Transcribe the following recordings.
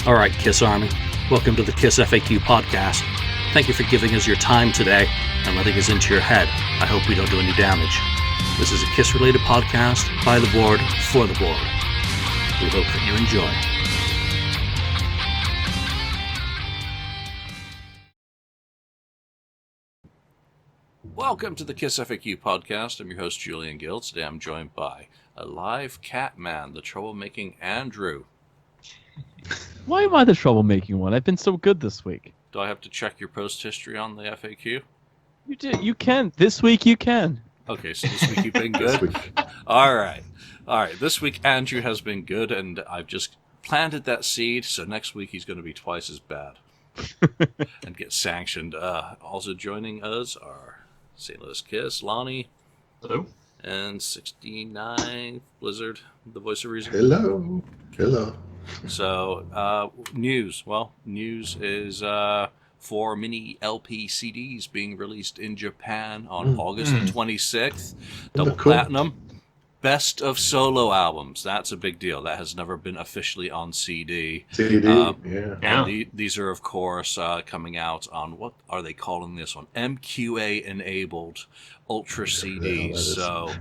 All right, Kiss Army, welcome to the KissFAQ Podcast. Thank you for giving us your time today and letting us into your head. I hope we don't do any damage. This is a Kiss-related podcast by the board, for the board. We hope that you enjoy. Welcome to the KissFAQ Podcast. I'm your host, Julian Gill. Today I'm joined by a live cat man, the troublemaking Andrew. Why am I the troublemaking one? I've been so good this week. Do I have to check your post history on the FAQ? You did. You can. This week you can. Okay, so this week you've been good? All right. This week Andrew has been good, and I've just planted that seed, so next week he's going to be twice as bad and get sanctioned. Also joining us are St. Louis Kiss, Lonnie. Hello. And 69 Blizzard, the voice of reason. Hello. Hello. So, news. Well, news is 4 mini LP CDs being released in Japan on August 26th. Double platinum. Best of solo albums. That's a big deal. That has never been officially on CD. Yeah. These are, of course, coming out on, what are they calling this one? MQA-enabled Ultra CDs. So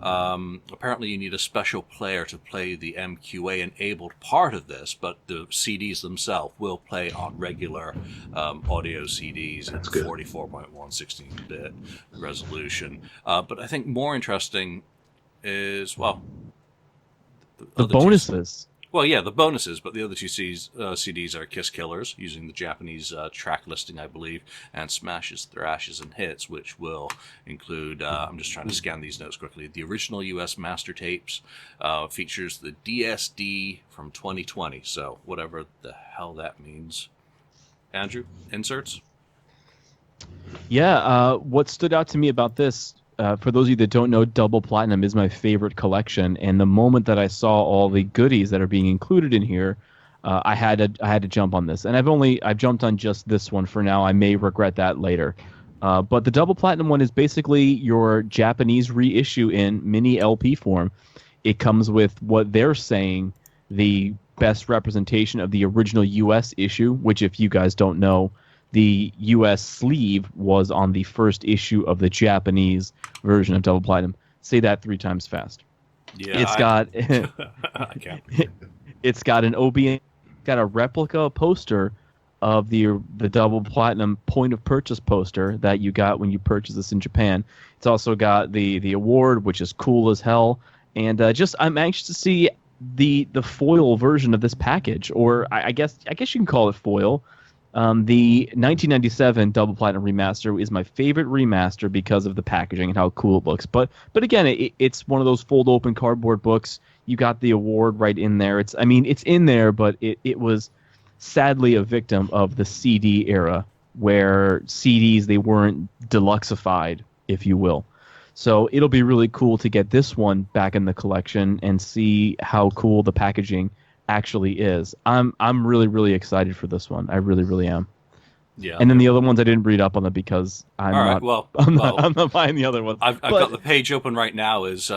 apparently you need a special player to play the MQA-enabled part of this, but the CDs themselves will play on regular audio CDs at 44.1 16-bit resolution. But I think more interesting is, well, the bonuses. The bonuses, but the other two CDs are Kiss Killers, using the Japanese track listing, I believe, and Smashes, Thrashes, and Hits, which will include, I'm just trying to scan these notes quickly, the original US master tapes, features the DSD from 2020, so whatever the hell that means. Andrew, inserts? Yeah, what stood out to me about this, for those of you that don't know, Double Platinum is my favorite collection, and the moment that I saw all the goodies that are being included in here, I had to jump on this. And I've jumped on just this one for now. I may regret that later. But the Double Platinum one is basically your Japanese reissue in mini LP form. It comes with what they're saying the best representation of the original US issue, which, if you guys don't know, the U.S. sleeve was on the first issue of the Japanese version of Double Platinum. Say that 3 times fast. Yeah, it's got an OB, got a replica poster of the Double Platinum point of purchase poster that you got when you purchased this in Japan. It's also got the award, which is cool as hell. And I'm anxious to see the foil version of this package, or I guess you can call it foil. The 1997 Double Platinum remaster is my favorite remaster because of the packaging and how cool it looks. But again, it's one of those fold open cardboard books. You got the award right in there. It's in there, but it was sadly a victim of the CD era, where CDs, they weren't deluxeified, if you will. So it'll be really cool to get this one back in the collection and see how cool the packaging actually is. I'm really, really excited for this one. I really, really am. Yeah. And then the other ones I didn't read up on them because I'm not buying the other ones. I've got the page open right now. Is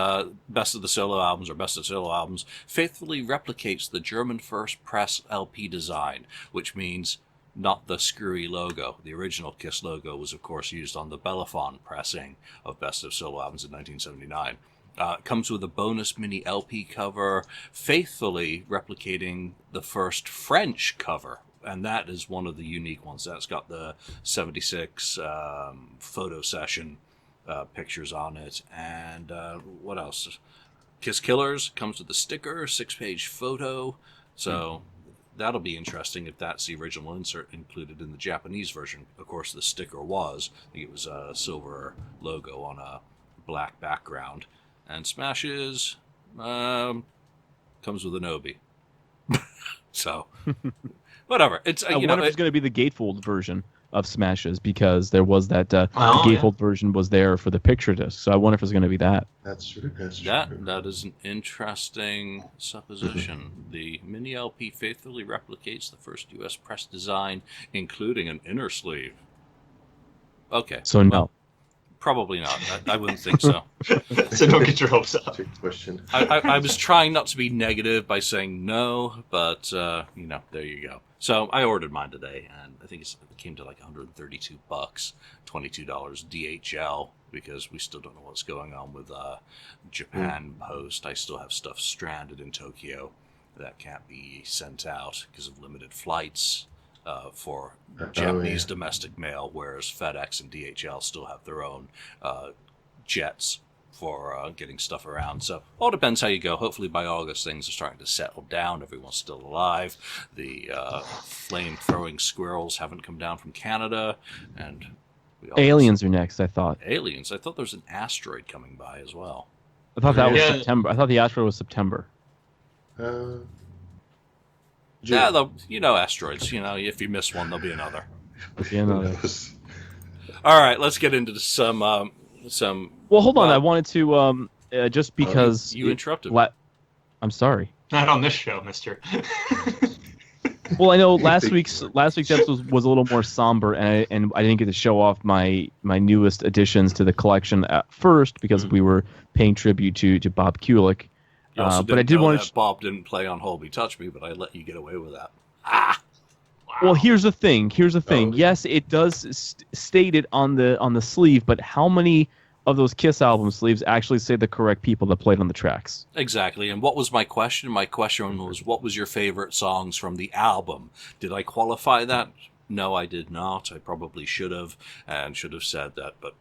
Best of the Solo Albums, or Best of Solo Albums, faithfully replicates the German first press LP design, which means not the screwy logo. The original Kiss logo was, of course, used on the Bellafon pressing of Best of Solo Albums in 1979. It comes with a bonus mini LP cover, faithfully replicating the first French cover, and that is one of the unique ones. That's got the 76 photo session pictures on it. And what else? Kiss Killers comes with a sticker, 6-page photo. So that'll be interesting if that's the original insert included in the Japanese version. Of course, the sticker was, I think it was a silver logo on a black background. And Smashes comes with an Obi. So, whatever. I wonder if it's going to be the gatefold version of Smashes, because there was that gatefold version was there for the picture disc. So I wonder if it's going to be that. That's true. That is an interesting supposition. The mini LP faithfully replicates the first U.S. press design, including an inner sleeve. Okay. So no. Probably not. I wouldn't think so. So don't get your hopes up. Trick question. I was trying not to be negative by saying no, but there you go. So I ordered mine today, and I think it came to like $132, $22 DHL, because we still don't know what's going on with Japan Post. I still have stuff stranded in Tokyo that can't be sent out because of limited flights for Japanese domestic mail, whereas FedEx and DHL still have their own jets for getting stuff around. So all depends how you go. Hopefully by August things are starting to settle down. Everyone's still alive. The flame-throwing squirrels haven't come down from Canada, and aliens are next. I thought aliens. I thought there was an asteroid coming by as well. that was September. I thought the asteroid was September. Yeah, asteroids. If you miss one, there'll be another. All right, let's get into some. Well, hold on. I wanted to just because you interrupted me. I'm sorry. Not on this show, Mister. Well, I know last week's episode was a little more somber, and I didn't get to show off my newest additions to the collection at first because we were paying tribute to Bob Kulick. But I did want to. Bob didn't play on "Hold Me, Touch Me," but I let you get away with that. Wow. Well, here's the thing. Yes, it does state it on the sleeve, but how many of those Kiss album sleeves actually say the correct people that played on the tracks? Exactly. And what was my question? My question was, what was your favorite songs from the album? Did I qualify that? No, I did not. I probably should have, and should have said that, but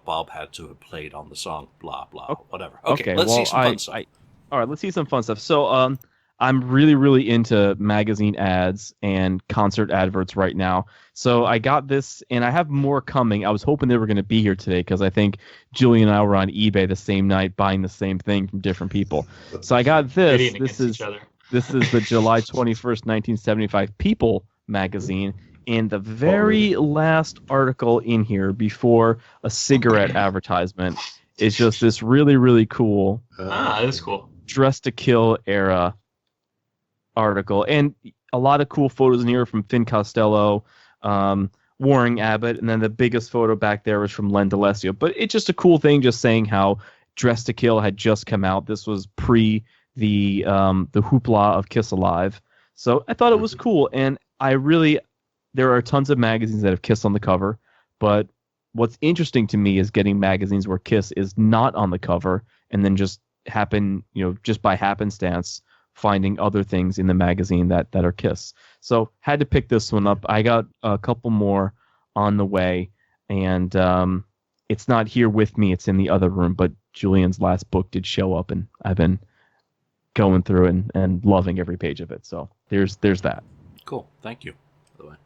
Bob had to have played on the song, blah, blah, whatever. Okay, let's see some fun stuff. All right, let's see some fun stuff. So I'm really, really into magazine ads and concert adverts right now. So I got this, and I have more coming. I was hoping they were going to be here today because I think Julian and I were on eBay the same night buying the same thing from different people. So I got this. This is the July 21st, 1975 People magazine. And the very last article in here before a cigarette advertisement is just this really, really cool. That is cool. Dress to Kill era article, and a lot of cool photos in here from Finn Costello, Warren Abbott, and then the biggest photo back there was from Len DeLessio. But it's just a cool thing, just saying how Dress to Kill had just come out. This was pre the hoopla of Kiss Alive, so I thought it was cool. And there are tons of magazines that have Kiss on the cover, but what's interesting to me is getting magazines where Kiss is not on the cover, and then just by happenstance finding other things in the magazine that are Kiss. So had to pick this one up. I got a couple more on the way, and it's not here with me. It's in the other room, but Julian's last book did show up, and I've been going through and loving every page of it. So there's that. Cool. Thank you, by the way.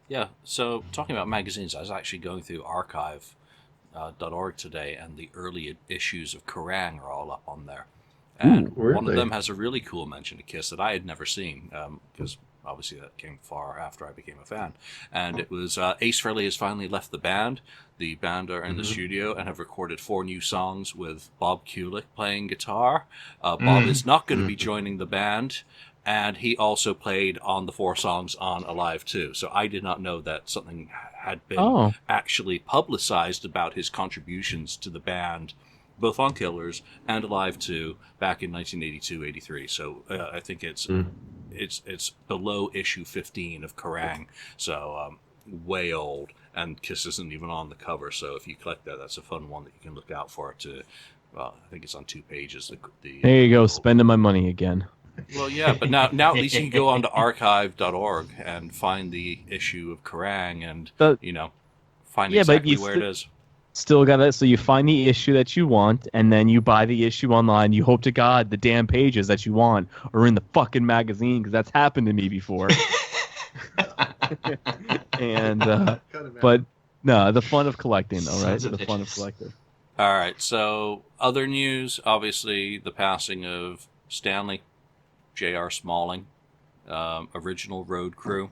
Yeah, so talking about magazines, I was actually going through archive.org today, and the early issues of Kerrang are all up on there. And one of them has a really cool mention of Kiss that I had never seen, because obviously that came far after I became a fan. And it was Ace Frehley has finally left the band. The band are in the studio and have recorded 4 new songs with Bob Kulick playing guitar. Bob is not going to be joining the band, and he also played on the 4 songs on Alive 2. So I did not know that something had been actually publicized about his contributions to the band, both on Killers and Alive 2 back in 1982-83. So I think it's below issue 15 of Kerrang, so way old, and Kiss isn't even on the cover. So if you collect that, that's a fun one that you can look out for. I think it's on 2 pages. There you go, spending my money again. Well, yeah, but now at least you can go onto archive.org and find the issue of Kerrang and find exactly where it is. Still got it. So you find the issue that you want, and then you buy the issue online. You hope to God the damn pages that you want are in the fucking magazine, because that's happened to me before. But no, the fun of collecting, all right? The fun of collecting. All right. So other news, obviously, the passing of Stanley, J.R. Smalling, original road crew.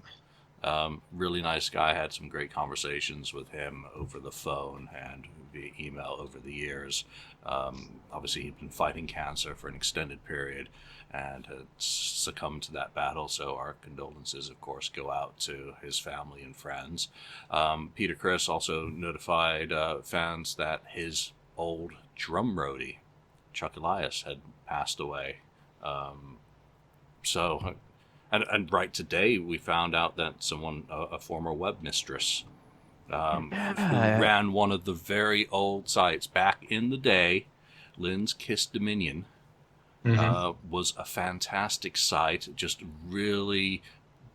Really nice guy. Had some great conversations with him over the phone and via email over the years. Obviously, he'd been fighting cancer for an extended period and had succumbed to that battle. So our condolences, of course, go out to his family and friends. Peter Criss also notified fans that his old drum roadie, Chuck Elias, had passed away. And right today, we found out that a former web mistress, who ran one of the very old sites back in the day, Lynn's Kiss Dominion, was a fantastic site. Just really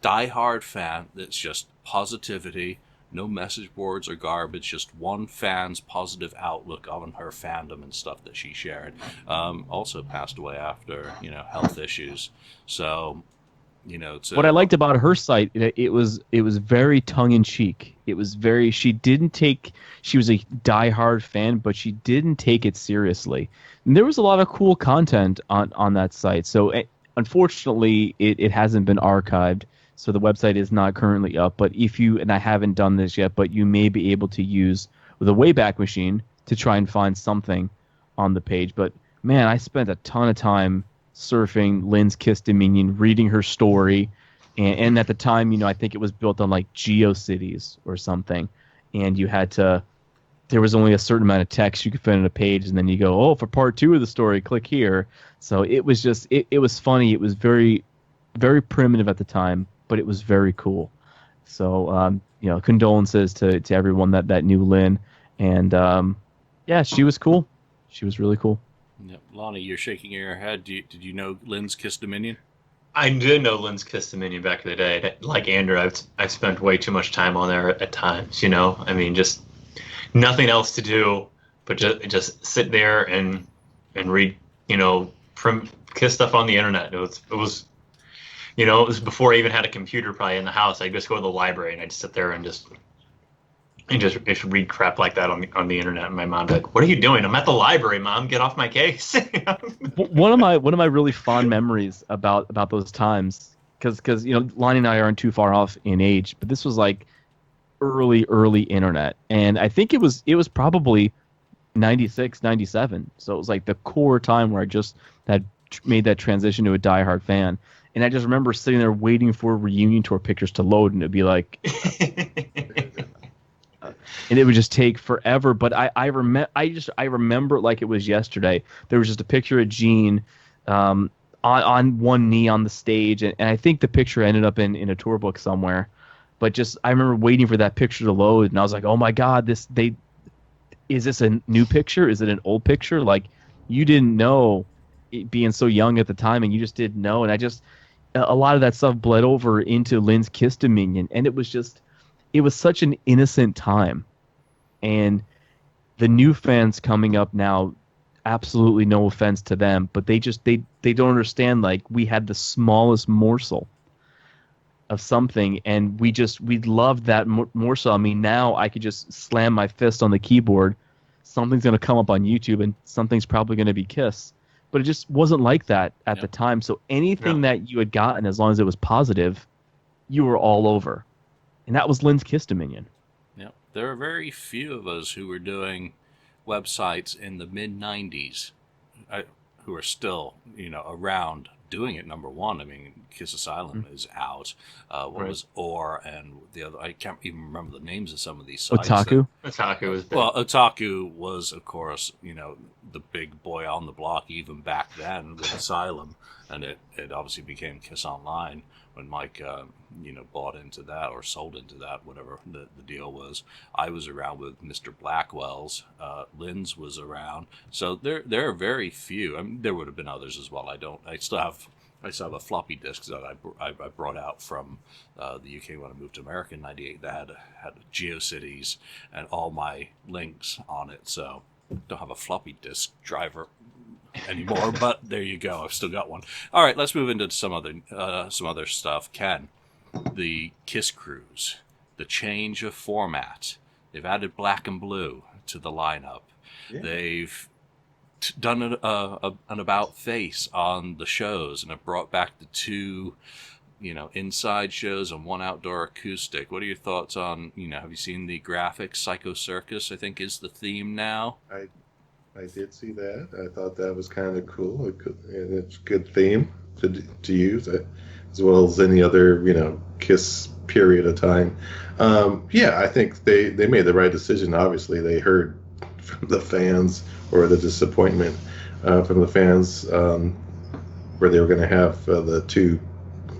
diehard fan. That's just positivity. No message boards or garbage, just one fan's positive outlook on her fandom and stuff that she shared. Also passed away after, health issues. So, what I liked about her site, it was very tongue in cheek. It was very, she was a diehard fan, but she didn't take it seriously. And there was a lot of cool content on that site. So unfortunately, it hasn't been archived. So the website is not currently up, but and I haven't done this yet, but you may be able to use the Wayback Machine to try and find something on the page. But man, I spent a ton of time surfing Lynn's Kiss Dominion, reading her story, and at the time, I think it was built on like GeoCities or something, and there was only a certain amount of text you could fit on a page, and then you go, for part 2 of the story, click here. So it was just, it was funny. It was very, very primitive at the time, but it was very cool. So, condolences to everyone that knew Lynn. And, yeah, she was cool. She was really cool. Yep. Lonnie, you're shaking your head. Did you know Lynn's Kiss Dominion? I did know Lynn's Kiss Dominion back in the day. Like Andrew, I've spent way too much time on there at times, I mean, just nothing else to do but just sit there and read, from Kiss stuff on the internet. It was before I even had a computer probably in the house. I'd just go to the library and I'd sit there and just read crap like that on the internet. And my mom'd be like, "What are you doing?" "I'm at the library, Mom. Get off my case." One of my really fond memories about those times, because Lonnie and I aren't too far off in age, but this was like early internet, and I think it was probably 96, 97. So it was like the core time where I just had made that transition to a diehard fan. And I just remember sitting there waiting for reunion tour pictures to load, and it'd be like, and it would just take forever. But I remember like it was yesterday. There was just a picture of Gene on one knee on the stage, and I think the picture ended up in a tour book somewhere. But just I remember waiting for that picture to load, and I was like, "Oh my God, is this a new picture? Is it an old picture?" Like, you didn't know, being so young at the time, and you just didn't know. And a lot of that stuff bled over into Lynn's Kiss Dominion, and it was such an innocent time. And the new fans coming up now, absolutely no offense to them, but they don't understand, like, we had the smallest morsel of something, and we loved that morsel. I mean, now I could just slam my fist on the keyboard, something's going to come up on YouTube, and something's probably going to be Kiss. But it just wasn't like that at the time. So anything that you had gotten, as long as it was positive, you were all over. And that was Lynn's Kiss Dominion. Yep. There are very few of us who were doing websites in the mid-90s who are still, around doing it. Number one, I mean, Kiss Asylum is out. What was Or and the other? I can't even remember the names of some of these sites. Otaku? Otaku was big. Well, Otaku was, of course, the big boy on the block even back then with Asylum. And it obviously became Kiss Online when Mike, bought into that or sold into that, whatever the deal was. I was around with Mr. Blackwell's. Lynn's was around. So there are very few. I mean, there would have been others as well. I still have a floppy disk that I brought out from the UK when I moved to America in '98 that had GeoCities and all my links on it. So don't have a floppy disk driver anymore, but there you go. I've still got one. All right, let's move into some other stuff. Ken, the Kiss Cruise, the change of format. They've added black and blue to the lineup. Yeah. They've done an about face on the shows and have brought back the two inside shows and one outdoor acoustic. What are your thoughts on, have you seen the graphics? Psycho Circus, I think, is the theme now. I did see that. I thought that was kind of cool. And it's a good theme to use, as well as any other, Kiss period of time. I think they made the right decision. Obviously, they heard from the fans, or the disappointment from the fans, where they were going to have the two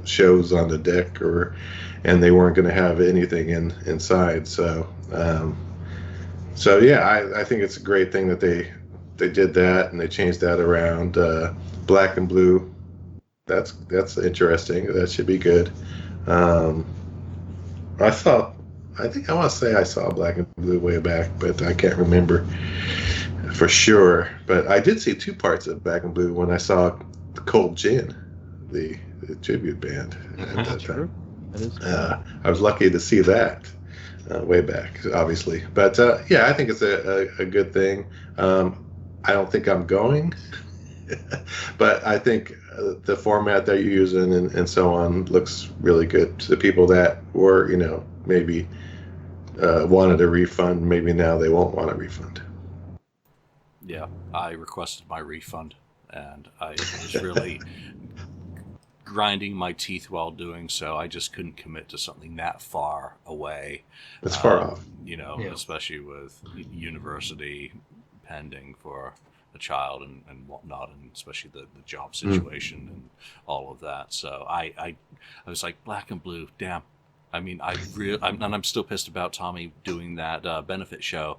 shows on the deck, and they weren't going to have anything inside. So I think it's a great thing that they did that, and they changed that around. Black and blue, that's interesting. That should be good. I think I want to say I saw Black and Blue way back, but I can't remember for sure. But I did see two parts of Black and Blue when I saw Cold Gin, the tribute band at that time. That is I was lucky to see that way back, obviously. But I think it's a good thing. I don't think I'm going, but I think the format that you're using and so on looks really good to the people that were, maybe wanted a refund. Maybe now they won't want a refund. Yeah, I requested my refund, and I was really grinding my teeth while doing so. I just couldn't commit to something that far away. It's far off. Especially with university pending for a child and whatnot, and especially the job situation and all of that. So I was like, Black and Blue, damn. I mean, I'm still pissed about Tommy doing that benefit show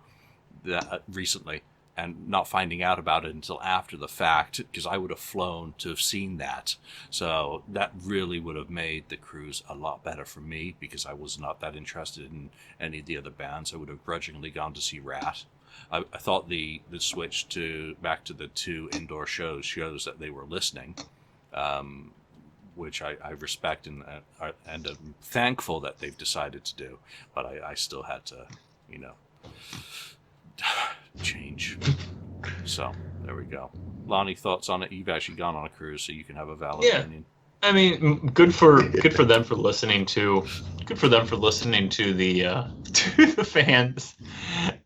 that recently, and not finding out about it until after the fact, because I would have flown to have seen that. So that really would have made the cruise a lot better for me, because I was not that interested in any of the other bands. I would have grudgingly gone to see Rat. I thought the switch back to the two indoor shows that they were listening, which I respect and I'm thankful that they've decided to do. But I still had to, change. So there we go. Lonnie, thoughts on it? You've actually gone on a cruise, so you can have a valid opinion. I mean, good for them for listening to. Good for them for listening to the to the fans.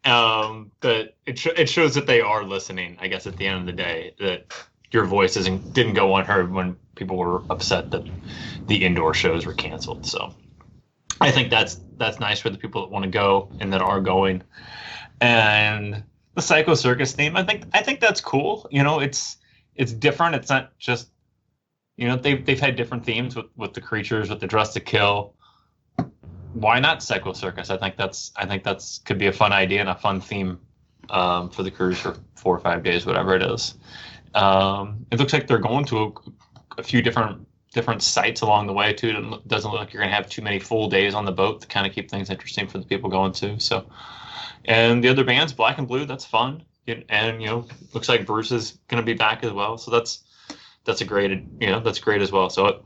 That it shows that they are listening. I guess at the end of the day, that your voice didn't go unheard when people were upset that the indoor shows were canceled. So I think that's nice for the people that want to go and that are going. And the Psycho Circus theme, I think that's cool. It's different. It's not just, they've had different themes with the creatures, with the Dress to Kill. Why not Psycho Circus? I think that's could be a fun idea and a fun theme for the cruise for 4 or 5 days, whatever it is. It looks like they're going to a few different sites along the way too. It doesn't look like you're gonna have too many full days on the boat to kind of keep things interesting for the people going to. So, and the other bands, Black and Blue, that's fun. And looks like Bruce is gonna be back as well. So that's great as well. So,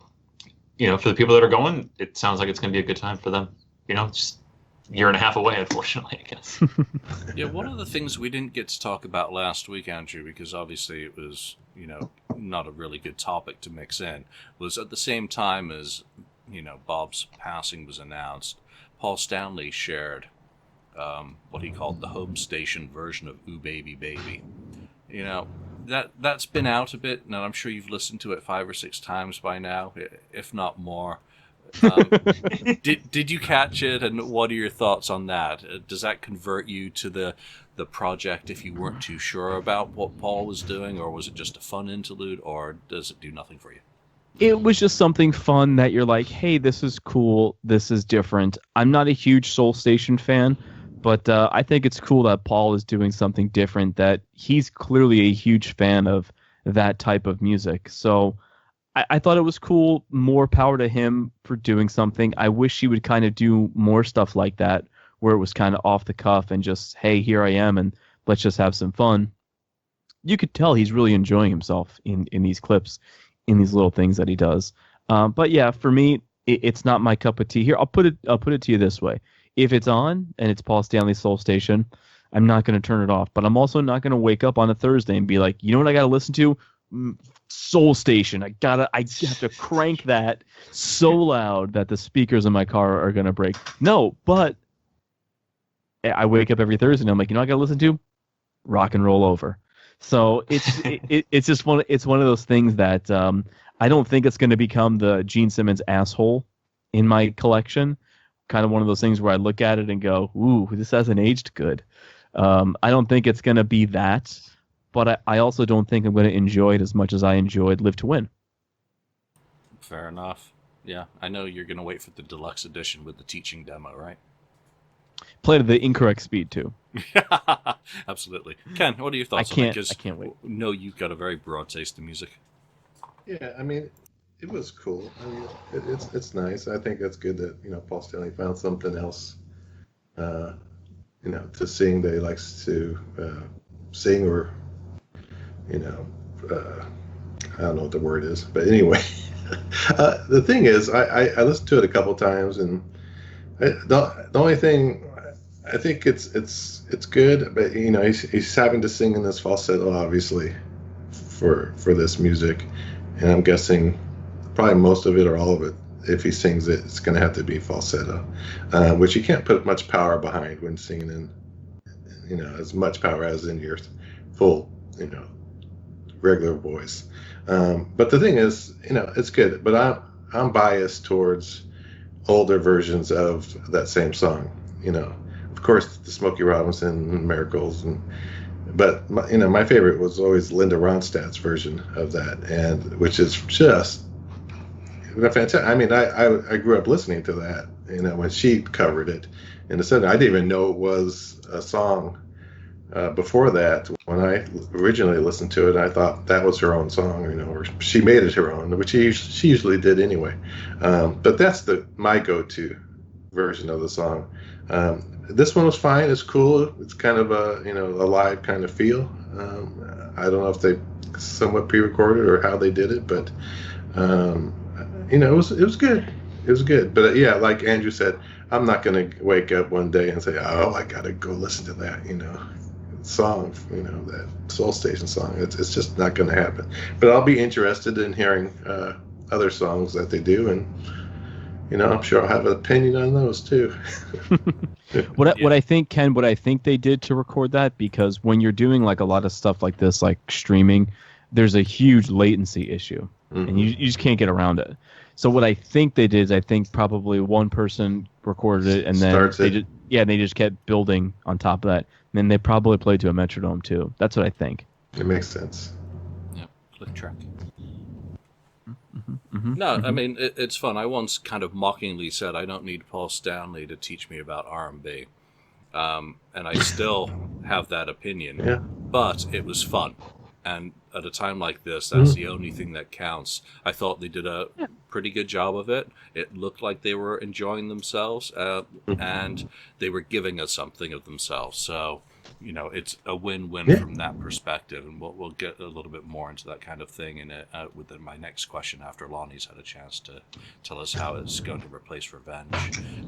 for the people that are going, it sounds like it's gonna be a good time for them. Just a year and a half away, unfortunately, I guess. Yeah, one of the things we didn't get to talk about last week, Andrew, because obviously it was, not a really good topic to mix in, was at the same time as, Bob's passing was announced, Paul Stanley shared what he called the home station version of Ooh Baby Baby. That's been out a bit, and I'm sure you've listened to it 5 or 6 times by now, if not more. Did you catch it, and what are your thoughts on that? Does that convert you to the project if you weren't too sure about what Paul was doing, or was it just a fun interlude, or does it do nothing for you? It was just something fun that you're like, hey, this is cool, this is different. I'm not a huge Soul Station fan, but I think it's cool that Paul is doing something different, that he's clearly a huge fan of that type of music. So I thought it was cool. More power to him for doing something. I wish he would kind of do more stuff like that, where it was kind of off the cuff and just, hey, here I am, and let's just have some fun. You could tell he's really enjoying himself in these clips, in these little things that he does. But yeah, for me, it's not my cup of tea. Here, I'll put it to you this way: if it's on and it's Paul Stanley's Soul Station, I'm not going to turn it off. But I'm also not going to wake up on a Thursday and be like, you know what I got to listen to? Soul Station. I have to crank that so loud that the speakers in my car are gonna break. No, but I wake up every Thursday and I'm like, I gotta listen to Rock and Roll Over. So it's just one of those things that I don't think it's gonna become the Gene Simmons asshole in my collection. Kind of one of those things where I look at it and go, ooh, this hasn't aged good. I don't think it's gonna be that. But I also don't think I'm going to enjoy it as much as I enjoyed Live to Win. Fair enough. Yeah, I know you're going to wait for the deluxe edition with the teaching demo, right? Played at the incorrect speed, too. Absolutely. Ken, what are your thoughts on that? I can't wait. No, you've got a very broad taste in music. Yeah, I mean, it was cool. I mean, it's nice. I think it's good that, Paul Stanley found something else, to sing that he likes to sing or... I don't know what the word is, but anyway, the thing is, I listened to it a couple times, and the only thing I think it's good, but he's having to sing in this falsetto, obviously, for this music, and I'm guessing probably most of it or all of it, if he sings it, it's going to have to be falsetto, which you can't put much power behind when singing in, as much power as in your full, regular voice. But the thing is, it's good, but I'm biased towards older versions of that same song. Of course, the Smokey Robinson Miracles, but my favorite was always Linda Ronstadt's version of that, and which is just fantastic. I mean, I grew up listening to that, when she covered it, and I didn't even know it was a song. Before that, when I originally listened to it, I thought that was her own song, or she made it her own, which she usually did anyway. But that's my go-to version of the song. This one was fine. It's cool. It's kind of a a live kind of feel. I don't know if they somewhat pre-recorded or how they did it, but it was good. It was good. But yeah, like Andrew said, I'm not going to wake up one day and say, oh, I got to go listen to that, song, that Soul Station song. It's just not going to happen. But I'll be interested in hearing other songs that they do, and I'm sure I'll have an opinion on those too. What I think, Ken, what I think they did to record that, because when you're doing like a lot of stuff like this, like streaming, there's a huge latency issue, and you just can't get around it. So what I think they did is, I think probably one person recorded it, and then they just kept building on top of that. And then they probably played to a metronome too. That's what I think. It makes sense. Yeah, click track. No, I mean, it's fun. I once kind of mockingly said, I don't need Paul Stanley to teach me about R&B. And I still have that opinion. Yeah. But it was fun. And at a time like this, that's the only thing that counts. I thought they did a pretty good job of it. It looked like they were enjoying themselves, and they were giving us something of themselves. So, it's a win-win from that perspective. And we'll get a little bit more into that kind of thing within my next question after Lonnie's had a chance to tell us how it's going to replace Revenge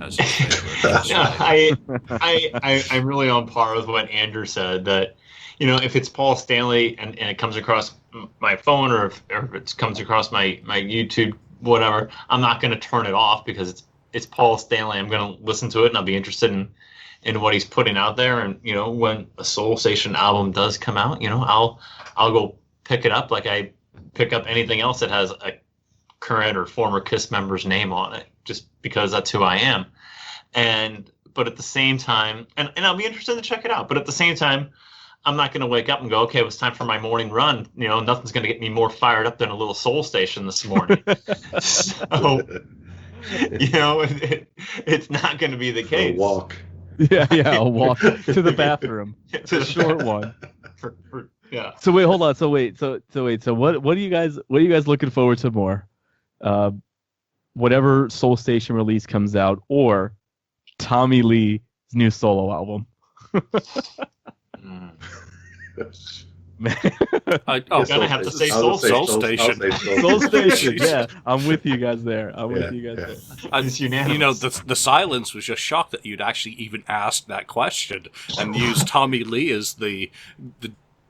as his favorite. I'm really on par with what Andrew said, that if it's Paul Stanley and it comes across my phone, or if it comes across my YouTube, whatever, I'm not going to turn it off because it's Paul Stanley. I'm going to listen to it, and I'll be interested in what he's putting out there. And when a Soul Station album does come out, I'll go pick it up like I pick up anything else that has a current or former KISS member's name on it, just because that's who I am. But at the same time, and I'll be interested to check it out. But at the same time, I'm not going to wake up and go, okay, it was time for my morning run. Nothing's going to get me more fired up than a little Soul Station this morning. So, it's not going to be the case. A walk. Yeah, a walk to the bathroom. It's a short one. Yeah. So wait, hold on. So what are you guys looking forward to more? Whatever Soul Station release comes out, or Tommy Lee's new solo album? I'm gonna have to say Soul Station. Soul Station. Yeah, I'm with you guys there. There. It's unanimous. The silence was just shocked that you'd actually even asked that question and used Tommy Lee as the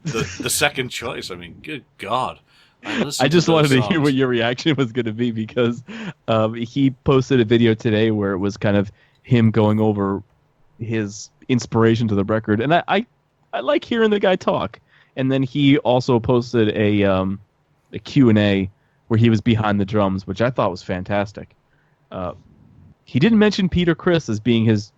the second choice. I mean, good God. I just wanted to hear what your reaction was going to be because he posted a video today where it was kind of him going over his inspiration to the record, and I like hearing the guy talk. And then he also posted a Q&A where he was behind the drums, which I thought was fantastic. He didn't mention Peter Criss as being his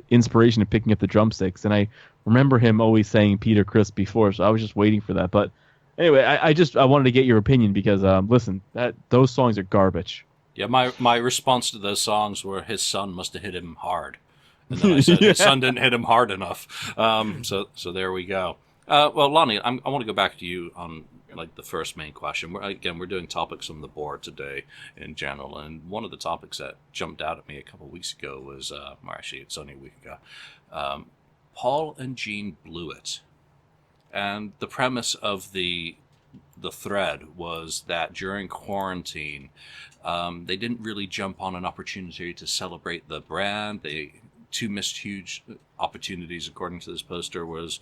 inspiration in picking up the drumsticks, and I remember him always saying Peter Criss before, so I was just waiting for that. But anyway, I wanted to get your opinion because listen, those songs are garbage. Yeah, my response to those songs were his son must have hit him hard, and then I said his son didn't hit him hard enough. So there we go. Well, Lonnie, I want to go back to you on like the first main question. We're doing topics on the board today in general, and one of the topics that jumped out at me a couple of weeks ago was, actually it's only a week ago, Paul and Jean blew it, and the premise of the thread was that during quarantine, they didn't really jump on an opportunity to celebrate the brand. Two missed huge opportunities, according to this poster, was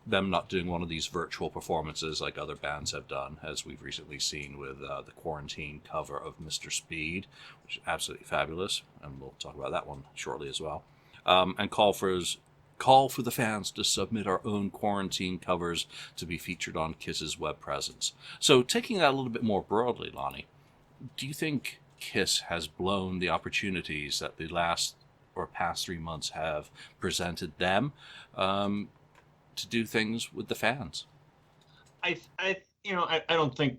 them not doing one of these virtual performances like other bands have done, as we've recently seen with the Quarantine cover of Mr. Speed, which is absolutely fabulous, and we'll talk about that one shortly as well. And call for the fans to submit our own Quarantine covers to be featured on Kiss's web presence. So taking that a little bit more broadly, Lonnie, do you think Kiss has blown the opportunities that the last or past 3 months have presented them to do things with the fans? I don't think,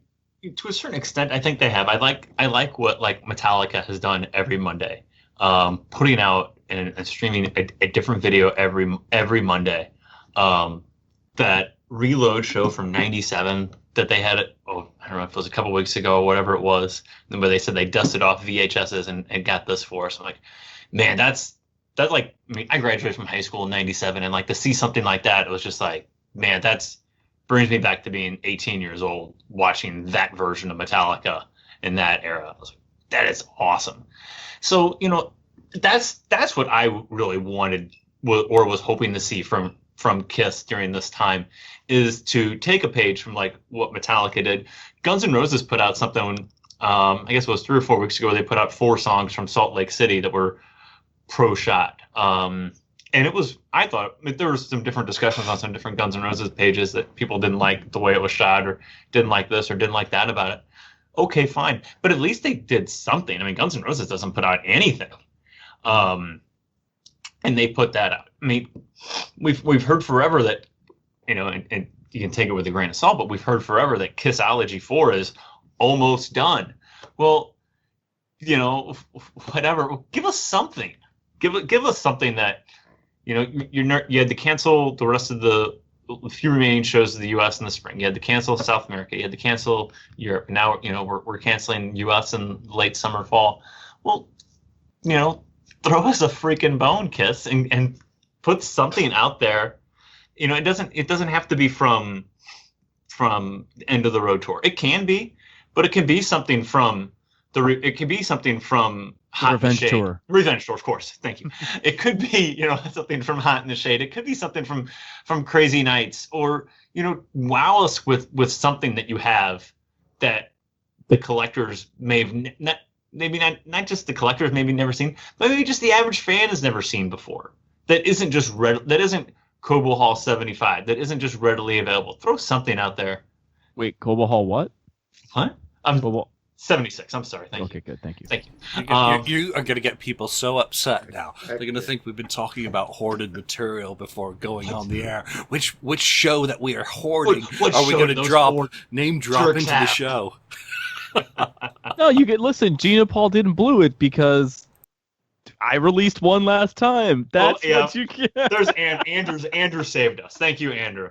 to a certain extent, I think they have. I like what like Metallica has done every Monday, putting out and streaming a different video every Monday. That Reload show from '97 that they had, I don't know if it was a couple weeks ago or whatever it was, where they said they dusted off VHSs and got this for us. I'm like, man, that's like, I mean, I graduated from high school in '97, and like to see something like that, it was just like, man, that's brings me back to being 18 years old, watching that version of Metallica in that era. I was like, that is awesome. So, that's what I really wanted or was hoping to see from Kiss during this time, is to take a page from like what Metallica did. Guns N' Roses put out something, I guess it was 3 or 4 weeks ago, they put out 4 songs from Salt Lake City that were pro shot. And it was, I thought, there was some different discussions on some different Guns N' Roses pages that people didn't like the way it was shot, or didn't like this or didn't like that about it. Okay, fine. But at least they did something. I mean, Guns N' Roses doesn't put out anything. And they put that out. I mean, we've heard forever that, and you can take it with a grain of salt, but we've heard forever that Kissology 4 is almost done. Well, whatever. Give us something. Give us something that, you had to cancel the rest of the few remaining shows of the U.S. in the spring. You had to cancel South America. You had to cancel Europe. Now, we're canceling U.S. in late summer, fall. Well, throw us a freaking bone, Kiss, and put something out there. It doesn't have to be from the End of the Road tour. It can be, but it can be something from Hot Revenge in the Shade. Tour. Revenge Tour, of course. Thank you. It could be, something from Hot in the Shade. It could be something from Crazy Nights, or, wow us with something that you have that the collectors may have not just the collectors maybe never seen, but maybe just the average fan has never seen before. That isn't just that isn't Cobo Hall 75. That isn't just readily available. Throw something out there. Wait, Cobo Hall what? What? 76. I'm sorry. Thank you. Okay, good. Thank you. Thank you. You are going to get people so upset now. They're going to think we've been talking about hoarded material before going on the air. Which show that we are hoarding what are we show going to name drop into the cap. show? No, you get listen. Gina Paul didn't blew it because I released one last time. That's what you get. There's Andrew saved us. Thank you, Andrew.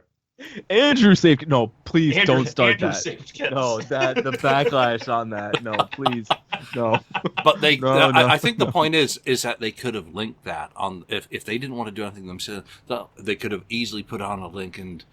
Andrew saved. No, please don't start Andrew that. Saved Kiss. No, the backlash on that. No, please, no. But No. I think the point is that they could have linked that on if they didn't want to do anything themselves, they could have easily put on a link and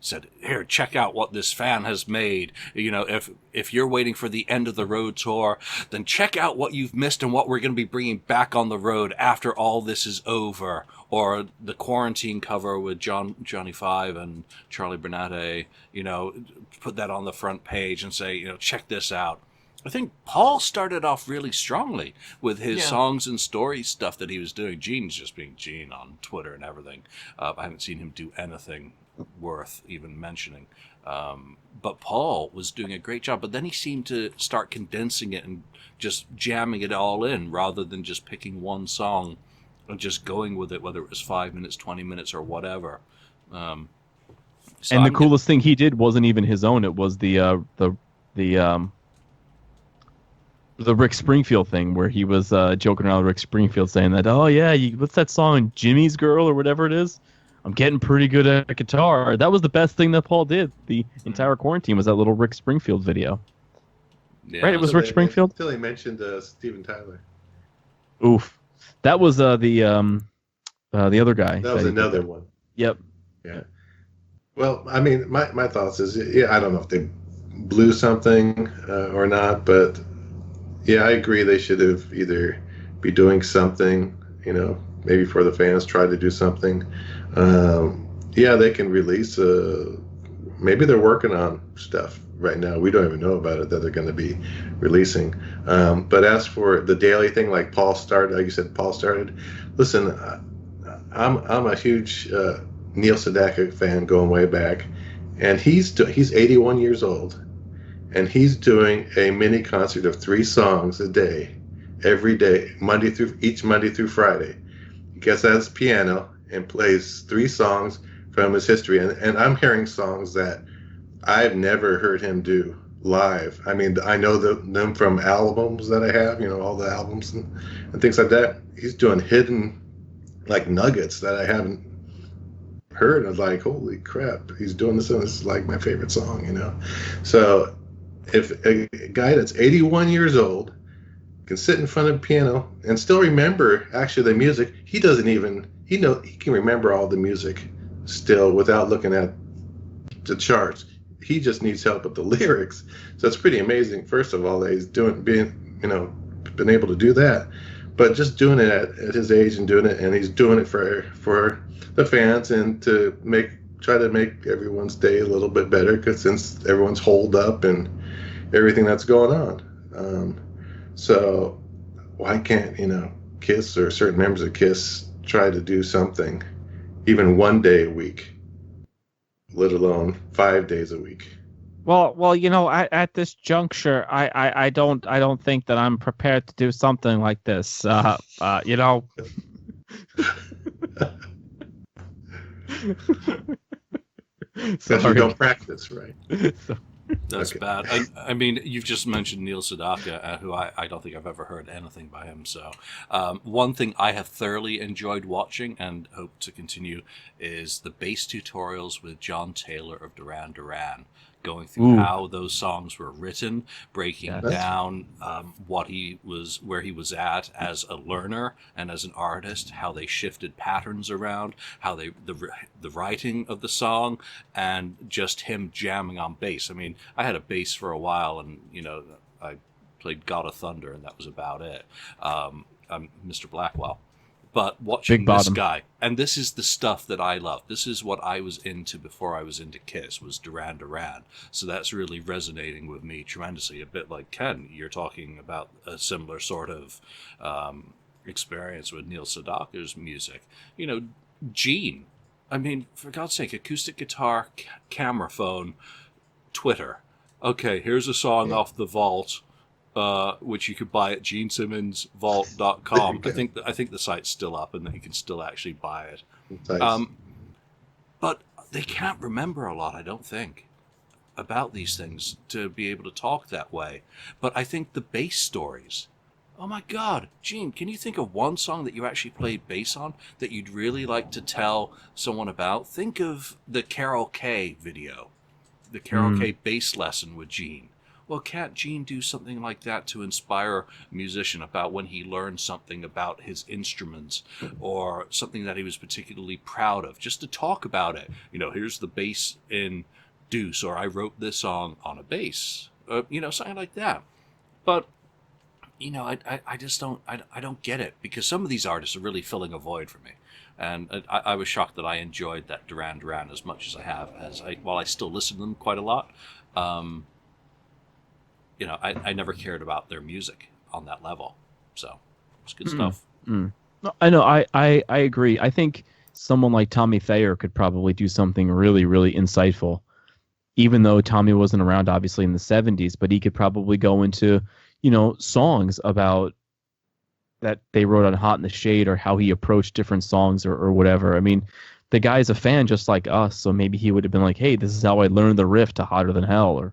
said, "Here, check out what this fan has made. You know, if you're waiting for the end of the road tour, then check out what you've missed and what we're going to be bringing back on the road after all this is over." Or the Quarantine cover with Johnny Five and Charlie Bernat, you know, put that on the front page and say, you know, check this out. I think Paul started off really strongly with his songs and stories stuff that he was doing. Gene's just being Gene on Twitter and everything. I haven't seen him do anything worth even mentioning. But Paul was doing a great job. But then he seemed to start condensing it and just jamming it all in rather than just picking one song and just going with it, whether it was 5 minutes, 20 minutes, or whatever. And the coolest thing he did wasn't even his own. It was the Rick Springfield thing where he was joking around with Rick Springfield saying that, oh yeah, what's that song, Jimmy's Girl or whatever it is? I'm getting pretty good at guitar. That was the best thing that Paul did. The entire Quarantine was that little Rick Springfield video. Yeah. Right, it was Rick Springfield? Until he mentioned Steven Tyler. Oof. That was the other guy. That was another one. Yep. Yeah. Well, I mean, my thoughts is, I don't know if they blew something or not, but yeah, I agree they should have either be doing something, you know, maybe for the fans, try to do something. Yeah, they can release, maybe they're working on stuff right now. We don't even know about it that they're going to be releasing. But as for the daily thing, like Paul started, like you said, Paul started, listen, I'm a huge Neil Sedaka fan going way back, and he's 81 years old. And he's doing a mini concert of 3 songs a day, every day, each Monday through Friday. He gets out his piano and plays 3 songs from his history. And I'm hearing songs that I've never heard him do live. I mean, I know them from albums that I have, you know, all the albums and things like that. He's doing hidden, like, nuggets that I haven't heard. I was like, holy crap, he's doing this, and this is like my favorite song, you know. So if a guy that's 81 years old can sit in front of a piano and still remember actually the music, he can remember all the music still without looking at the charts. He just needs help with the lyrics. So it's pretty amazing, first of all, that he's been able to do that. But just doing it at his age and he's doing it for the fans and to try to make everyone's day a little bit better, because since everyone's holed up and everything that's going on. So why can't, KISS or certain members of KISS try to do something even one day a week, let alone 5 days a week? Well, at this juncture, I don't think that I'm prepared to do something like this. Because you don't practice, right? That's okay. Bad. I mean, you've just mentioned Neil Sedaka, who I don't think I've ever heard anything by him. So one thing I have thoroughly enjoyed watching and hope to continue is the bass tutorials with John Taylor of Duran Duran, going through how those songs were written, breaking down where he was at as a learner and as an artist, how they shifted patterns around, how the writing of the song, and just him jamming on bass. I mean, I had a bass for a while, and I played God of Thunder, and that was about it. I'm Mr. Blackwell. But watching this guy, and this is the stuff that I love. This is what I was into before I was into KISS, was Duran Duran. So that's really resonating with me tremendously. A bit like Ken, you're talking about a similar sort of experience with Neil Sedaka's music. Gene. I mean, for God's sake, acoustic guitar, camera phone, Twitter. Okay, here's a song off the vault. Which you could buy at genesimmonsvault.com. I think the site's still up and that you can still actually buy it. Nice. But they can't remember a lot, I don't think, about these things to be able to talk that way. But I think the bass stories. Oh my God, Gene, can you think of one song that you actually played bass on that you'd really like to tell someone about? Think of the Carol K video, the Carol K bass lesson with Gene. well, can't Gene do something like that to inspire a musician about when he learned something about his instruments or something that he was particularly proud of, just to talk about it? Here's the bass in Deuce, or I wrote this song on a bass, something like that. But I just don't get it, because some of these artists are really filling a void for me. And I was shocked that I enjoyed that Duran Duran as much as I have, while I still listen to them quite a lot. I never cared about their music on that level. So it's good stuff. No, I know. I agree. I think someone like Tommy Thayer could probably do something really, really insightful, even though Tommy wasn't around, obviously, in the 70s, but he could probably go into, songs about that they wrote on Hot in the Shade, or how he approached different songs, or whatever. I mean, the guy's a fan just like us, so maybe he would have been like, hey, this is how I learned the riff to Hotter Than Hell, or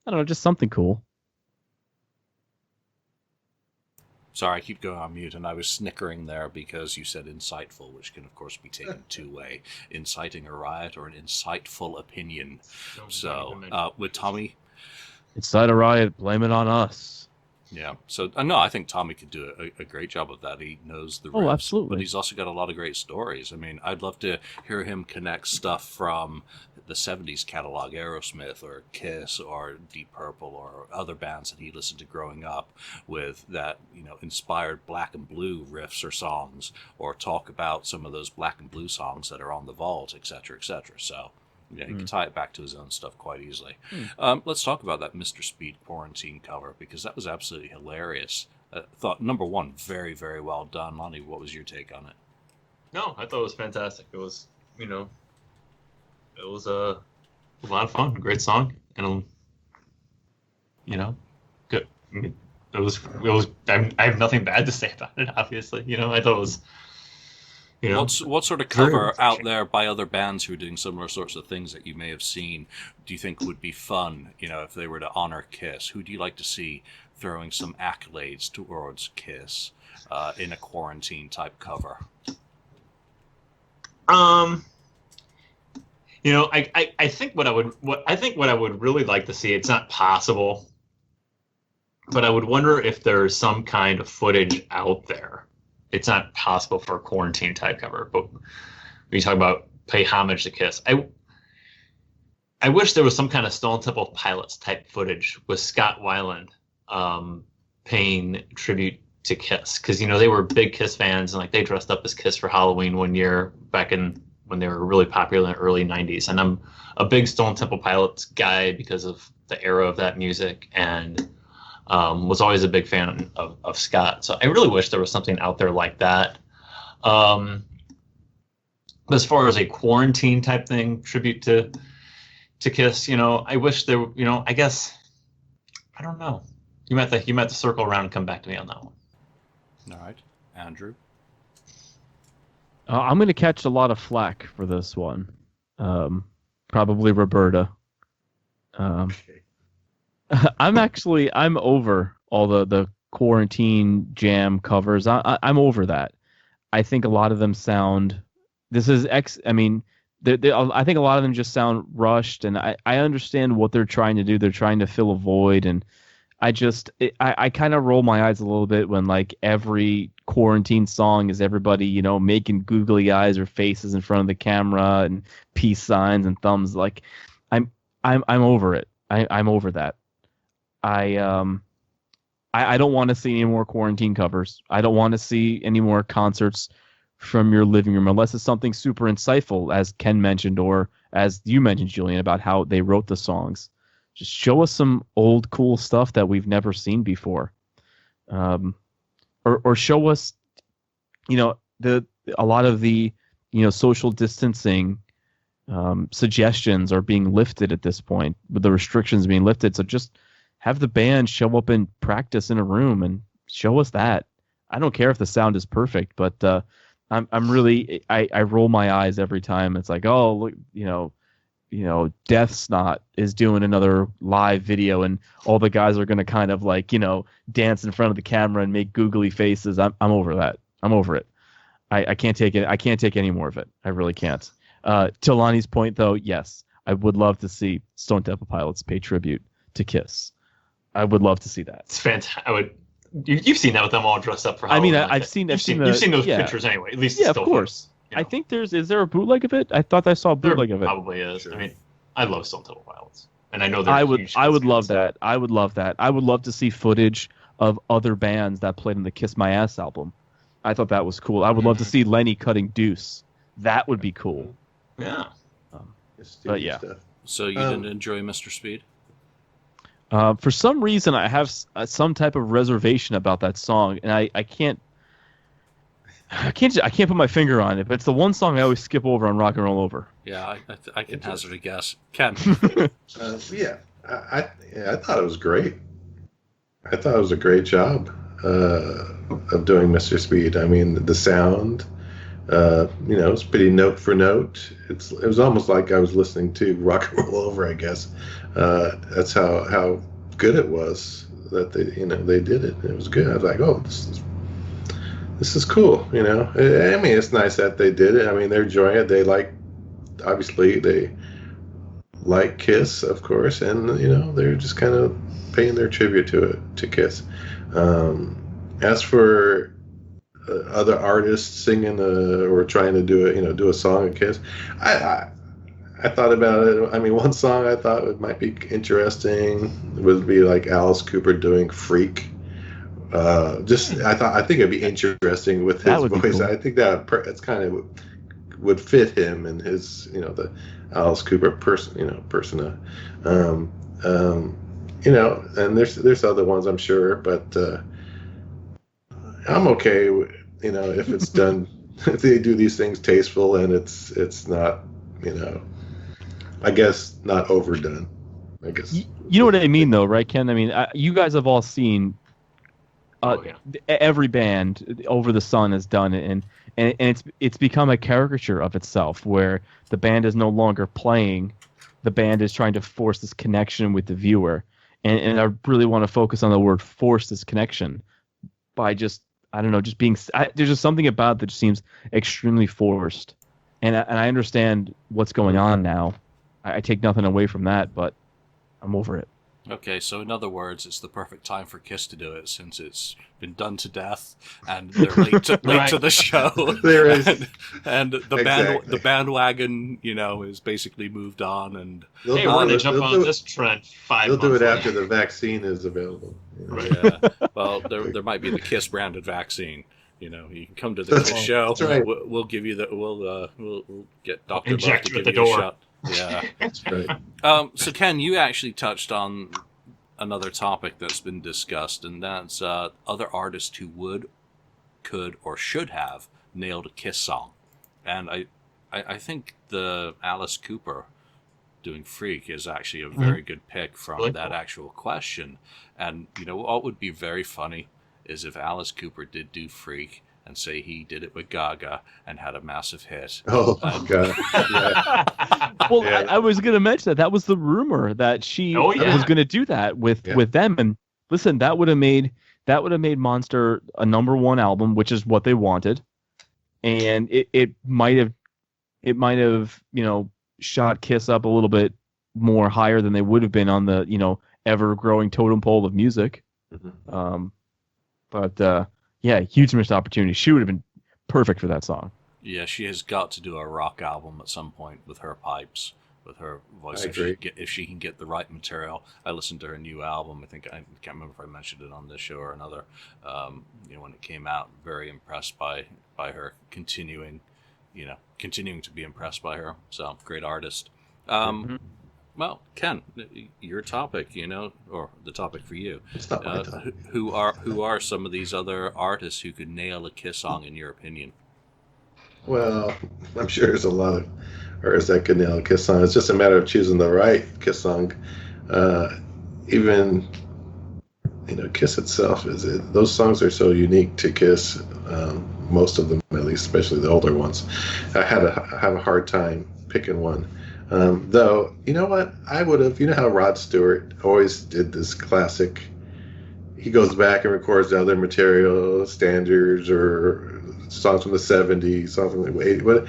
I don't know, just something cool. Sorry, I keep going on mute, and I was snickering there because you said insightful, which can, of course, be taken two-way. Inciting a riot or an insightful opinion. So, with Tommy... Incite a riot, blame it on us. Yeah. So, no, I think Tommy could do a great job of that. He knows the riffs. Oh, absolutely. But he's also got a lot of great stories. I mean, I'd love to hear him connect stuff from the 70s catalog, Aerosmith or Kiss or Deep Purple or other bands that he listened to growing up with that, inspired Black and Blue riffs or songs, or talk about some of those Black and Blue songs that are on the Vault, etc., etc. So, he can tie it back to his own stuff quite easily. Let's talk about that Mr. Speed Quarantine cover, because that was absolutely hilarious. Thought, number one, very, very well done. Lonnie, what was your take on it? No, I thought it was fantastic. It was, it was a lot of fun. Great song. And, good. It was, I have nothing bad to say about it, obviously. I thought it was... What sort of cover out there by other bands who are doing similar sorts of things that you may have seen do you think would be fun, if they were to honor Kiss? Who do you like to see throwing some accolades towards Kiss in a quarantine type cover? I think what I would really like to see, it's not possible, but I would wonder if there's some kind of footage out there. It's not possible for a quarantine type cover, but when you talk about pay homage to Kiss, I wish there was some kind of Stone Temple Pilots type footage with Scott Weiland paying tribute to Kiss, because they were big Kiss fans, and they dressed up as Kiss for Halloween one year back when they were really popular in the early 90s. And I'm a big Stone Temple Pilots guy because of the era of that music, and was always a big fan of Scott. So I really wish there was something out there like that. As far as a quarantine type thing, tribute to Kiss, I wish there, I guess, I don't know. You might have to circle around and come back to me on that one. All right. Andrew? I'm going to catch a lot of flack for this one. Probably Roberta. Okay. I'm over all the quarantine jam covers. I'm over that. I think a lot of them sound. I think a lot of them just sound rushed, and I understand what they're trying to do. They're trying to fill a void, and I kind of roll my eyes a little bit when every quarantine song is everybody making googly eyes or faces in front of the camera and peace signs and thumbs. I'm over it. I'm over that. I don't want to see any more quarantine covers. I don't want to see any more concerts from your living room unless it's something super insightful, as Ken mentioned, or as you mentioned, Julian, about how they wrote the songs. Just show us some old cool stuff that we've never seen before, or show us, a lot of the social distancing suggestions are being lifted at this point, with the restrictions being lifted. So just have the band show up and practice in a room and show us that. I don't care if the sound is perfect, but I'm really I roll my eyes every time. It's like, oh, look, Death Snot is doing another live video, and all the guys are gonna kind of dance in front of the camera and make googly faces. I'm over that. I'm over it. I can't take it. I can't take any more of it. I really can't. To Lonnie's point, though, yes, I would love to see Stone Temple Pilots pay tribute to Kiss. I would love to see that. It's fantastic. You've seen that with them all dressed up for I mean, Halloween. I've seen you've seen those pictures anyway. At least yeah, of still course. photos, you know. I think is there a bootleg of it? I thought I saw a bootleg of it. Probably is. Sure. I mean, I love Stone Temple Pilots, and I know they're I would huge love fans. that. I would love that. I would love to see footage of other bands that played on the Kiss My Ass album. I thought that was cool. I would love to see Lenny cutting Deuce. That would be cool. Yeah. But yeah. Stuff. So you didn't enjoy Mr. Speed? For some reason, I have some type of reservation about that song, and I can't put my finger on it. But it's the one song I always skip over on Rock and Roll Over. Yeah, I can hazard a guess. Ken? Yeah, I thought it was great. I thought it was a great job of doing Mr. Speed. I mean, the sound, it's pretty note for note. It was almost like I was listening to Rock and Roll Over, I guess. That's how good it was that they did it. It was good. I was like, oh, this is cool. I mean, it's nice that they did it. I mean, they're enjoying it. They obviously they like Kiss, of course, and they're just kind of paying their tribute to Kiss. As for other artists singing or trying to do a song of Kiss, I thought about it. I mean, one song I thought might be interesting would be like Alice Cooper doing "Freak." I think it'd be interesting with his voice. Cool. I think it's kind of would fit him and his the Alice Cooper persona. And there's other ones I'm sure, but I'm okay if it's done, if they do these things tasteful and it's not I guess not overdone. I guess you know what I mean though, right, Ken? I mean, you guys have all seen every band over the sun has done it, and it's become a caricature of itself where the band is no longer playing, the band is trying to force this connection with the viewer, and I really want to focus on the word force this connection by just being there's just something about it that just seems extremely forced, and I understand what's going on now. I take nothing away from that, but I'm over it. Okay, so in other words, it's the perfect time for Kiss to do it since it's been done to death and they're late to the show. There is, and the bandwagon, is basically moved on, and we're gonna jump on this trend 5 months. They'll do it after the vaccine is available. Yeah. Well, there might be the Kiss branded vaccine. You can come to the Kiss show. That's right. We'll give you we'll get Dr. Inject Buck to you at give the you door. a shot. Yeah. That's right. So Ken, you actually touched on another topic that's been discussed, and that's other artists who would, could, or should have nailed a Kiss song. And I think the Alice Cooper doing Freak is actually a very good pick from that actual question. And what would be very funny is if Alice Cooper did do Freak and say he did it with Gaga and had a massive hit. Oh, God. Yeah. Well, yeah. I was going to mention that was the rumor that she was going to do that with them. And listen, that would have made Monster a #1 album, which is what they wanted. And it might have shot Kiss up a little bit more higher than they would have been on the ever growing totem pole of music. Mm-hmm. Yeah, huge missed opportunity. She would have been perfect for that song. Yeah, she has got to do a rock album at some point with her pipes, with her voice. If she can get the right material. I listened to her new album. I can't remember if I mentioned it on this show or another. When it came out, very impressed by her, continuing to be impressed by her. So great artist. Well, Ken, your topic, or the topic for you. It's not my topic. Who are some of these other artists who could nail a Kiss song, in your opinion? Well, I'm sure there's a lot of artists that could nail a Kiss song. It's just a matter of choosing the right Kiss song. Even, Kiss itself, those songs are so unique to Kiss, most of them at least, especially the older ones. I have a hard time picking one. Though, you know what? I would have, how Rod Stewart always did this classic, he goes back and records the other material, standards, or songs from the 70s, songs from the 80s. But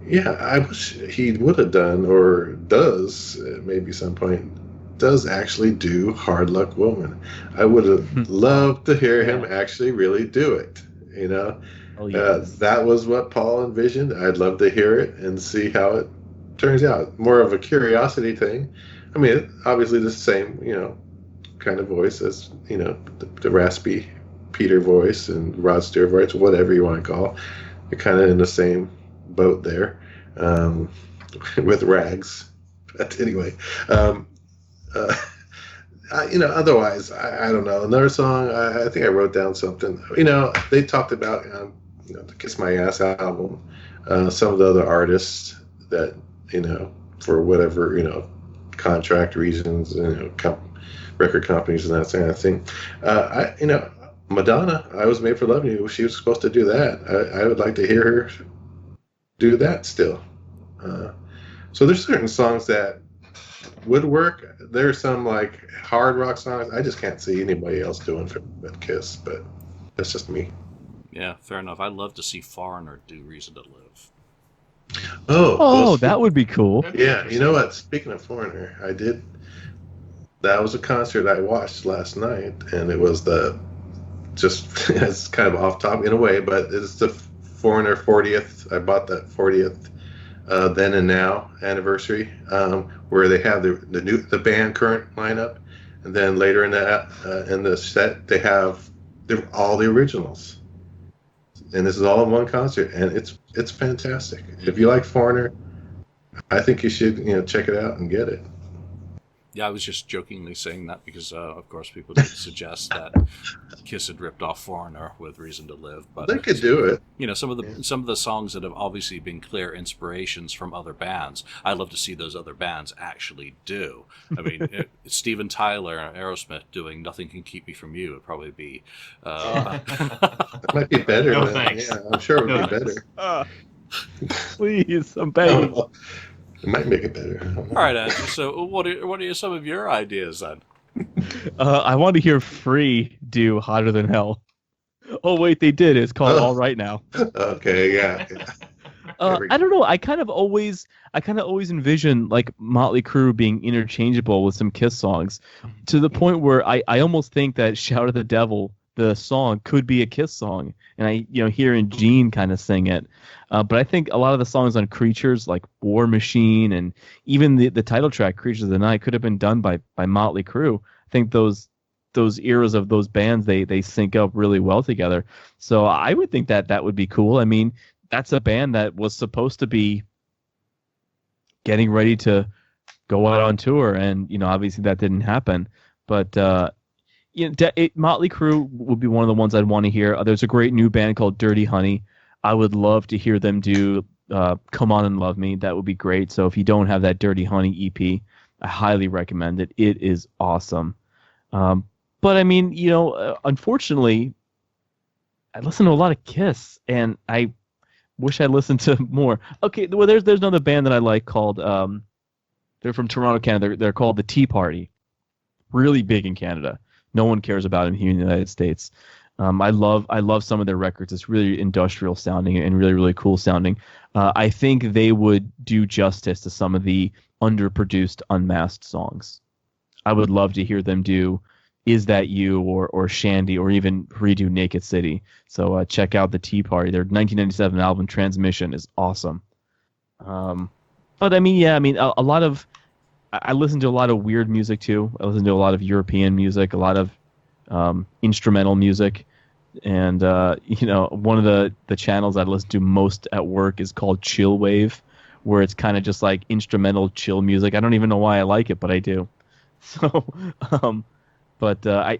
yeah, I wish he would have done, or does, maybe some point, does actually do Hard Luck Woman. I would have loved to hear him actually really do it. You know, Oh yeah. that was what Paul envisioned. I'd love to hear it and see how it turns out. More of a curiosity thing. I mean, obviously the same, kind of voice as, the raspy Peter voice and Rod Stewart voice, whatever you want to call. You're kind of in the same boat there, with Rags. But anyway, otherwise, I don't know. Another song, I think I wrote down something. They talked about, the Kiss My Ass album, some of the other artists that, for whatever, contract reasons, record companies and that kind of thing. Madonna, I Was Made for Loving You, she was supposed to do that. I would like to hear her do that still. So there's certain songs that would work. There's some like hard rock songs I just can't see anybody else doing with Kiss, but that's just me. Yeah, fair enough. I'd love to see Foreigner do Reason to Live. Oh, that would be cool. Yeah, you know what? Speaking of Foreigner, that was a concert I watched last night, and it was it's kind of off topic in a way, but it's the Foreigner 40th. I bought that 40th Then and Now anniversary, where they have the band current lineup, and then later in the set they have all the originals, and this is all in one concert, and it's fantastic. If you like Foreigner, I think you should check it out and get it. Yeah, I was just jokingly saying that because, of course, people did suggest that Kiss had ripped off Foreigner with Reason to Live. But they could do it. Some of the songs that have obviously been clear inspirations from other bands, I'd love to see those other bands actually do. I mean, Steven Tyler and Aerosmith doing Nothing Can Keep Me From You would probably be... That might be better. No, thanks. Yeah, I'm sure it would be better. Please, I'm begging. It might make it better. All right, Andrew. So, what are some of your ideas then? I want to hear Free do Hotter Than Hell. Oh wait, they did. It's called All Right Now. Okay, yeah. I don't know. I kind of always envision like Motley Crue being interchangeable with some Kiss songs, to the point where I almost think that Shout at the Devil, the song, could be a Kiss song, and I hearing Gene kind of sing it. But I think a lot of the songs on Creatures, like War Machine, and even the title track Creatures of the Night, could have been done by Motley Crue. I think those eras of those bands, they sync up really well together. So I would think that would be cool. I mean, that's a band that was supposed to be getting ready to go out on tour, and obviously that didn't happen. But Motley Crue would be one of the ones I'd want to hear. There's a great new band called Dirty Honey. I would love to hear them do Come On and Love Me. That would be great. So if you don't have that Dirty Honey EP, I highly recommend it. It is awesome. But I mean, unfortunately, I listen to a lot of Kiss, and I wish I listened to more. Okay, well, there's another band that I like called, they're from Toronto, Canada. They're called The Tea Party. Really big in Canada. No one cares about them here in the United States. I love some of their records. It's really industrial sounding and really, really cool sounding. I think they would do justice to some of the underproduced Unmasked songs. I would love to hear them do Is That You or Shandy, or even redo Naked City. So check out The Tea Party. Their 1997 album Transmission is awesome. But I mean, a lot of... I listen to a lot of weird music too. I listen to a lot of European music, a lot of instrumental music, and one of the channels I listen to most at work is called Chill Wave, where it's kind of just like instrumental chill music. I don't even know why I like it, but I do. So,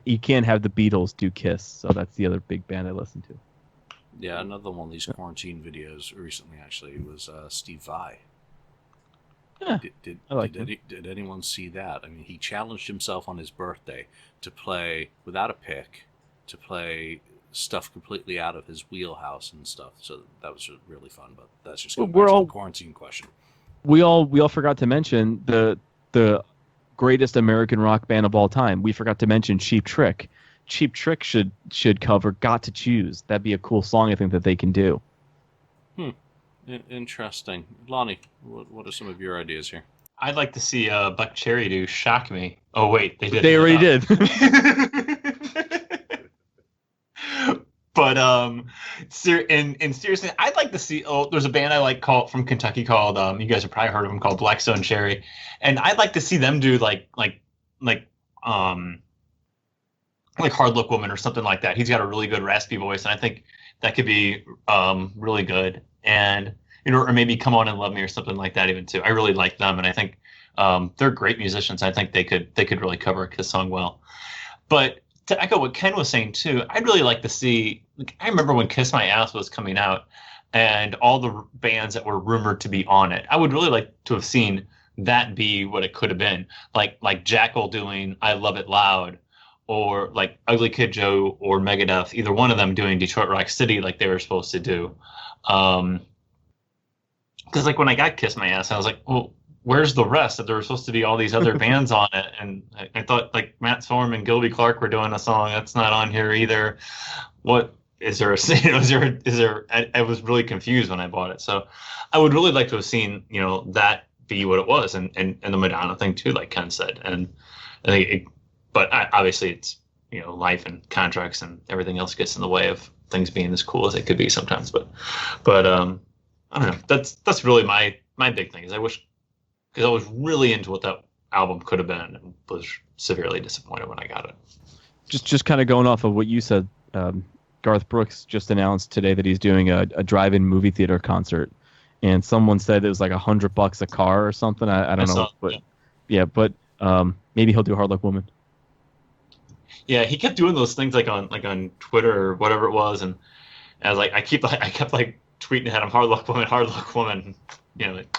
you can't have the Beatles do Kiss, so that's the other big band I listen to. Yeah, another one of these quarantine videos recently actually was Steve Vai. Yeah, Did anyone see that? I mean, he challenged himself on his birthday to play without a pick, to play stuff completely out of his wheelhouse and stuff. So that was really fun. But that's just going back to the quarantine question. We all forgot to mention the greatest American rock band of all time. We forgot to mention Cheap Trick. Cheap Trick should cover Got to Choose. That'd be a cool song, I think, that they can do. Interesting. Lonnie, what are some of your ideas here? I'd like to see Buck Cherry do "Shock Me." Oh wait, they did. They already did. But and seriously, I'd like to see. Oh, there's a band I like from Kentucky called you guys have probably heard of them, called Blackstone Cherry, and I'd like to see them do like Hard Luck Woman or something like that. He's got a really good raspy voice, and I think that could be really good. And or maybe Come On and Love Me or something like that even too. I really like them, and I think they're great musicians. I think they could really cover a Kiss song well. But to echo what Ken was saying too, I'd really like to see. I remember when Kiss My Ass was coming out, and all the bands that were rumored to be on it. I would really like to have seen that be what it could have been, like Jackal doing "I Love It Loud," or like Ugly Kid Joe or Megadeth, either one of them doing Detroit Rock City like they were supposed to do. Because like when I got Kiss My Ass, I was like, well, where's the rest? That there were supposed to be all these other bands on it, and I thought like Matt Sorum and Gilby Clarke were doing a song that's not on here either. What is there? Is there? I was really confused when I bought it, so I would really like to have seen that be what it was, and the Madonna thing too, like Ken said, and I think. But obviously, it's life and contracts and everything else gets in the way of things being as cool as it could be sometimes. But I don't know. That's really my big thing. Is I wish, because I was really into what that album could have been, and was severely disappointed when I got it. Just kind of going off of what you said, Garth Brooks just announced today that he's doing a drive-in movie theater concert, and someone said it was like $100 a car or something. I don't know, but but maybe he'll do Hard Luck Woman. Yeah, he kept doing those things like on Twitter or whatever it was, and I was like, I kept like tweeting at him, "Hard Luck Woman, Hard Luck Woman."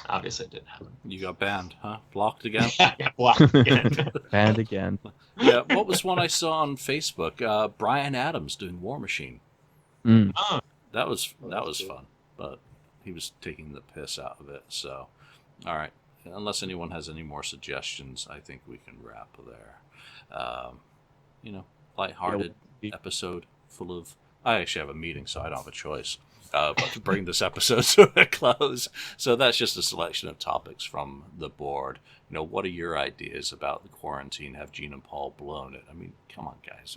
Obviously it didn't happen. You got banned, huh? Blocked again? Yeah, I got blocked again. Banned again. Yeah, what was one I saw on Facebook? Bryan Adams doing War Machine. Oh. That was fun, but he was taking the piss out of it. So, all right. Unless anyone has any more suggestions, I think we can wrap there. Lighthearted episode full of. I actually have a meeting, so I don't have a choice but to bring this episode to a close. So that's just a selection of topics from the board. What are your ideas about the quarantine? Have Gene and Paul blown it? I mean, come on, guys.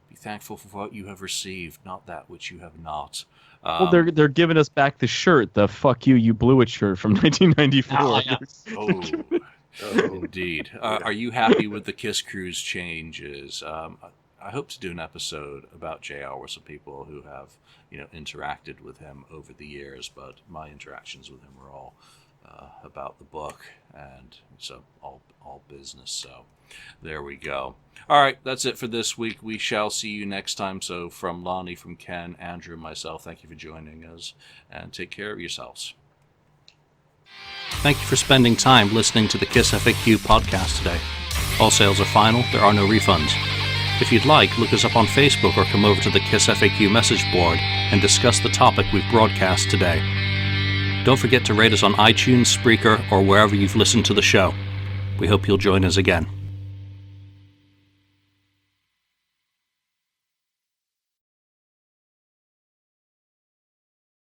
Be thankful for what you have received, not that which you have not. Well, they're giving us back the shirt, the "fuck you, you blew it" shirt from 1994. Oh, yeah. Oh, indeed. Are you happy with the Kiss Cruise changes? I hope to do an episode about JR with some people who have, interacted with him over the years, but my interactions with him were all about the book, and so all business. So there we go. All right, that's it for this week. We shall see you next time. So from Lonnie, from Ken, Andrew, and myself, thank you for joining us, and take care of yourselves. Thank you for spending time listening to the KissFAQ podcast today. All sales are final. There are no refunds. If you'd like, look us up on Facebook or come over to the KissFAQ message board and discuss the topic we've broadcast today. Don't forget to rate us on iTunes, Spreaker, or wherever you've listened to the show. We hope you'll join us again.